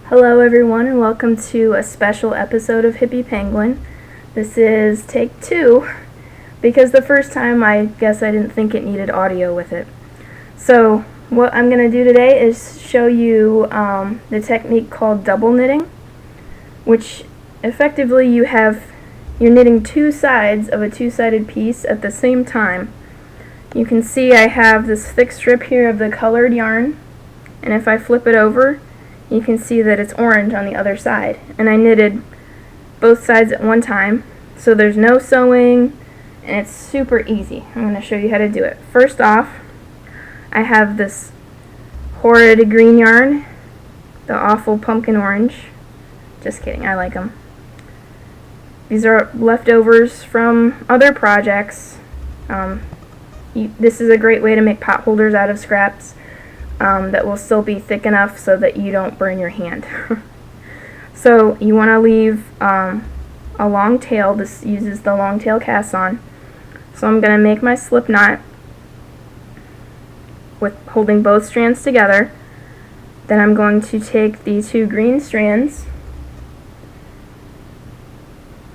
Hello everyone and welcome to a special episode of Hippie Penguin. This is take 2 because the first time I guess I didn't think it needed audio with it. So what I'm going to do today is show you the technique called double knitting, which effectively you're knitting two sides of a two-sided piece at the same time. You can see I have this thick strip here of the colored yarn, and if I flip it over you can see that it's orange on the other side, and I knitted both sides at one time, so there's no sewing and it's super easy. I'm going to show you how to do it. First off, I have this horrid green yarn, the awful pumpkin orange. Just kidding, I like them. These are leftovers from other projects. This is a great way to make pot holders out of scraps that will still be thick enough so that you don't burn your hand. So you want to leave a long tail. This uses the long tail cast on. So I'm going to make my slip knot with holding both strands together. Then I'm going to take the two green strands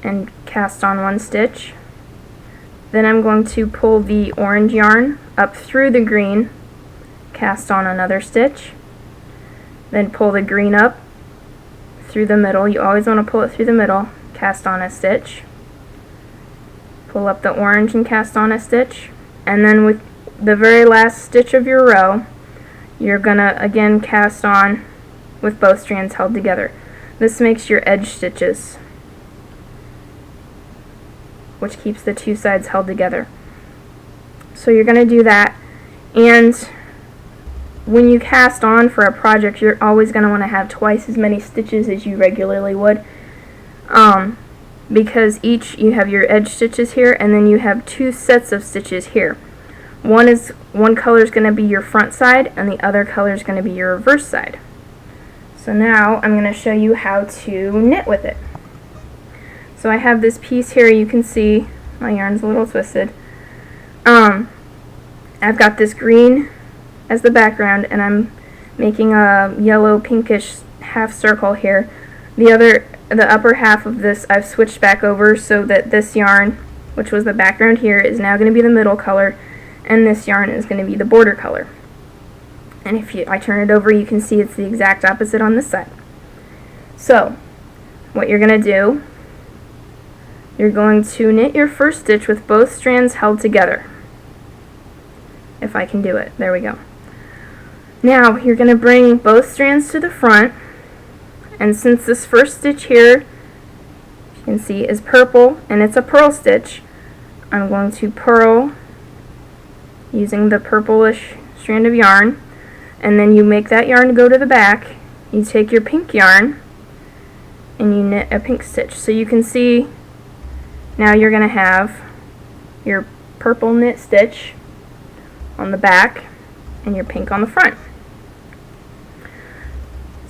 and cast on one stitch. Then I'm going to pull the orange yarn up through the green, cast on another stitch, then pull the green up through the middle. You always want to pull it through the middle, cast on a stitch, pull up the orange and cast on a stitch, and then with the very last stitch of your row you're gonna again cast on with both strands held together. This makes your edge stitches, which keeps the two sides held together. So you're gonna do that, and when you cast on for a project, you're always going to want to have twice as many stitches as you regularly would, because you have your edge stitches here, and then you have two sets of stitches here. One color is going to be your front side, and the other color is going to be your reverse side. So now I'm going to show you how to knit with it. So I have this piece here. You can see my yarn's a little twisted. I've got this green as the background, and I'm making a yellow pinkish half circle here. The upper half of this I've switched back over so that this yarn, which was the background here, is now going to be the middle color, and this yarn is going to be the border color. And if I turn it over, you can see it's the exact opposite on this side. So what you're going to do, you're going to knit your first stitch with both strands held together. If I can do it. There we go. Now you're going to bring both strands to the front, and since this first stitch here, you can see, is purple and it's a purl stitch, I'm going to purl using the purplish strand of yarn, and then you make that yarn go to the back. You take your pink yarn and you knit a pink stitch. So you can see now you're going to have your purple knit stitch on the back and your pink on the front.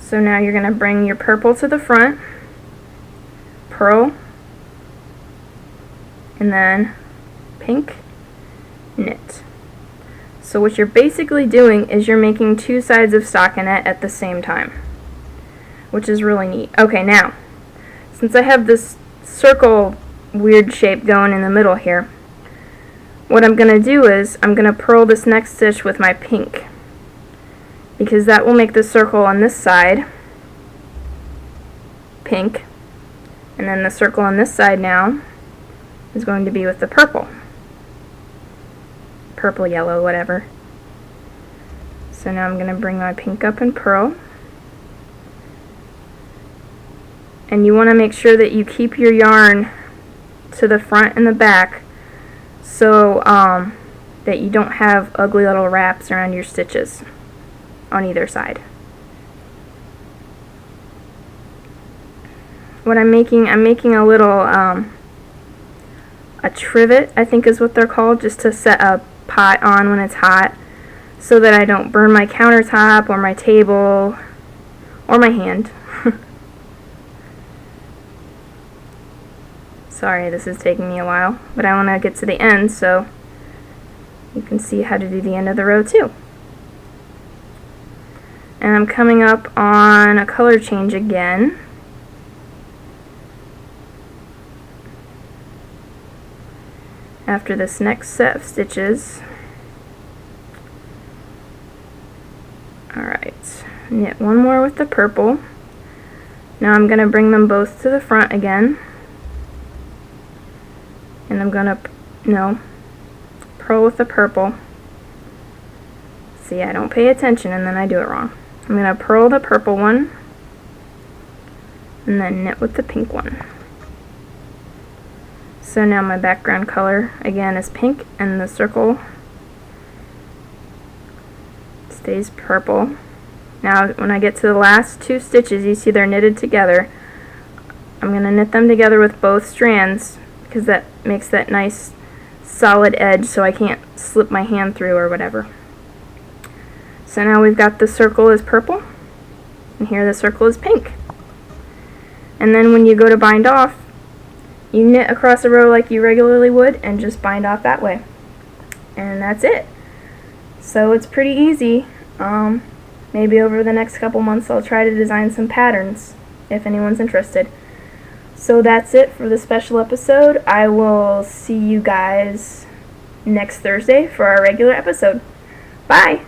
So now you're going to bring your purple to the front, purl, and then pink, knit. So what you're basically doing is you're making two sides of stockinette at the same time, which is really neat. Okay, now, since I have this circle weird shape going in the middle here, what I'm going to do is I'm going to purl this next stitch with my pink, because that will make the circle on this side pink, and then the circle on this side now is going to be with the purple, yellow, whatever. So now I'm going to bring my pink up and purl, and you want to make sure that you keep your yarn to the front and the back so that you don't have ugly little wraps around your stitches on either side. What I'm making a little a trivet, I think is what they're called, just to set a pot on when it's hot, so that I don't burn my countertop or my table or my hand. Sorry, this is taking me a while, but I want to get to the end so you can see how to do the end of the row too. And I'm coming up on a color change again. After this next set of stitches. Alright, knit one more with the purple. Now I'm going to bring them both to the front again. And I'm going to, purl with the purple. See, I don't pay attention and then I do it wrong. I'm going to purl the purple one and then knit with the pink one. So now my background color again is pink and the circle stays purple. Now when I get to the last two stitches, you see they're knitted together. I'm going to knit them together with both strands because that makes that nice solid edge so I can't slip my hand through or whatever. So now we've got the circle is purple and here the circle is pink. And then when you go to bind off, you knit across a row like you regularly would and just bind off that way. And that's it. So it's pretty easy. Maybe over the next couple months I'll try to design some patterns if anyone's interested. So that's it for the special episode. I will see you guys next Thursday for our regular episode. Bye!